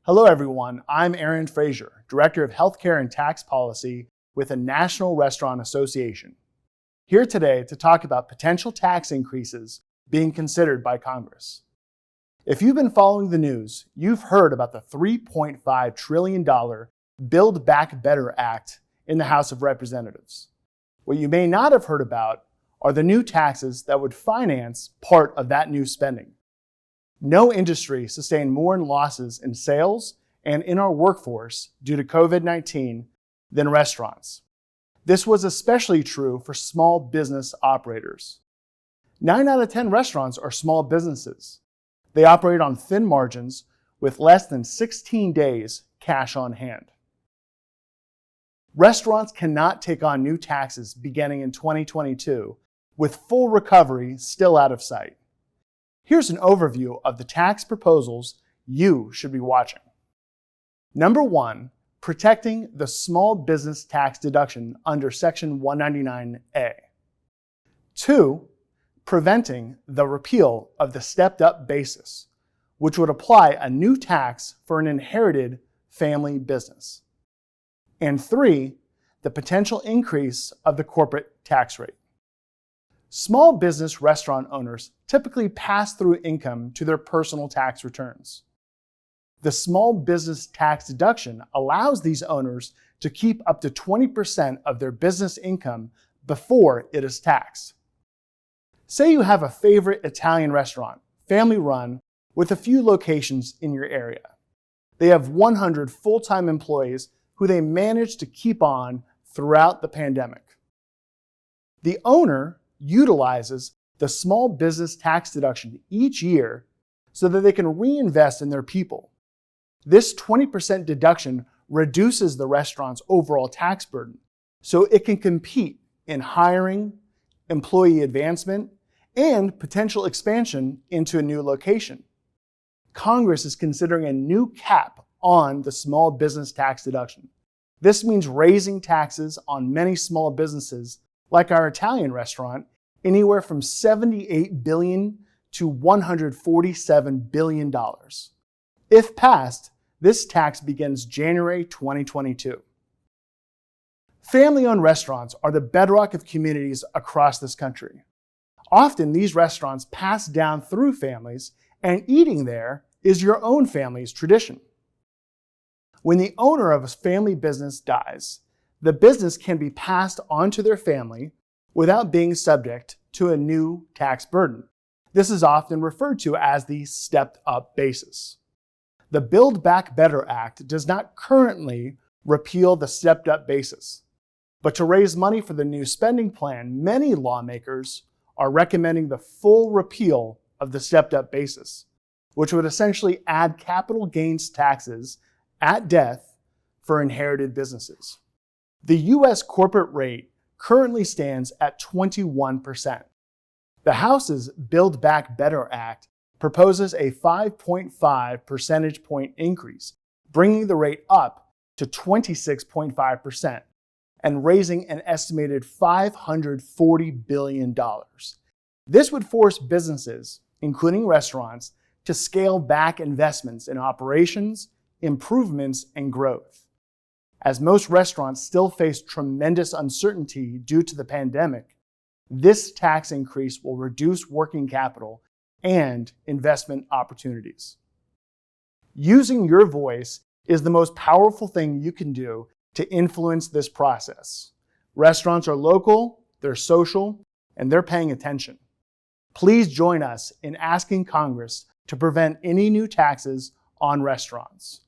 Hello everyone, I'm Aaron Frazier, Director of Healthcare and Tax Policy with the National Restaurant Association. Here today to talk about potential tax increases being considered by Congress. If you've been following the news, you've heard about the $3.5 trillion Build Back Better Act in the House of Representatives. What you may not have heard about are the new taxes that would finance part of that new spending. No industry sustained more in losses in sales and in our workforce due to COVID-19 than restaurants. This was especially true for small business operators. 9 out of 10 restaurants are small businesses. They operate on thin margins with less than 16 days cash on hand. Restaurants cannot take on new taxes beginning in 2022, with full recovery still out of sight. Here's an overview of the tax proposals you should be watching. Number 1, protecting the small business tax deduction under Section 199A. 2, preventing the repeal of the stepped-up basis, which would apply a new tax for an inherited family business. And 3, the potential increase of the corporate tax rate. Small business restaurant owners typically pass through income to their personal tax returns. The small business tax deduction allows these owners to keep up to 20% of their business income before it is taxed. Say you have a favorite Italian restaurant, family-run, with a few locations in your area. They have 100 full-time employees who they manage to keep on throughout the pandemic. The owner utilizes the small business tax deduction each year so that they can reinvest in their people. This 20% deduction reduces the restaurant's overall tax burden so it can compete in hiring, employee advancement, and potential expansion into a new location. Congress is considering a new cap on the small business tax deduction. This means raising taxes on many small businesses, like our Italian restaurant, anywhere from $78 billion to $147 billion. If passed, this tax begins January 2022. Family-owned restaurants are the bedrock of communities across this country. Often these restaurants pass down through families, and eating there is your own family's tradition. When the owner of a family business dies, the business can be passed on to their family without being subject to a new tax burden. This is often referred to as the stepped-up basis. The Build Back Better Act does not currently repeal the stepped-up basis, but to raise money for the new spending plan, many lawmakers are recommending the full repeal of the stepped-up basis, which would essentially add capital gains taxes at death for inherited businesses. The U.S. corporate rate currently stands at 21%. The House's Build Back Better Act proposes a 5.5 percentage point increase, bringing the rate up to 26.5% and raising an estimated $540 billion. This would force businesses, including restaurants, to scale back investments in operations, improvements, and growth. As most restaurants still face tremendous uncertainty due to the pandemic, this tax increase will reduce working capital and investment opportunities. Using your voice is the most powerful thing you can do to influence this process. Restaurants are local, they're social, and they're paying attention. Please join us in asking Congress to prevent any new taxes on restaurants.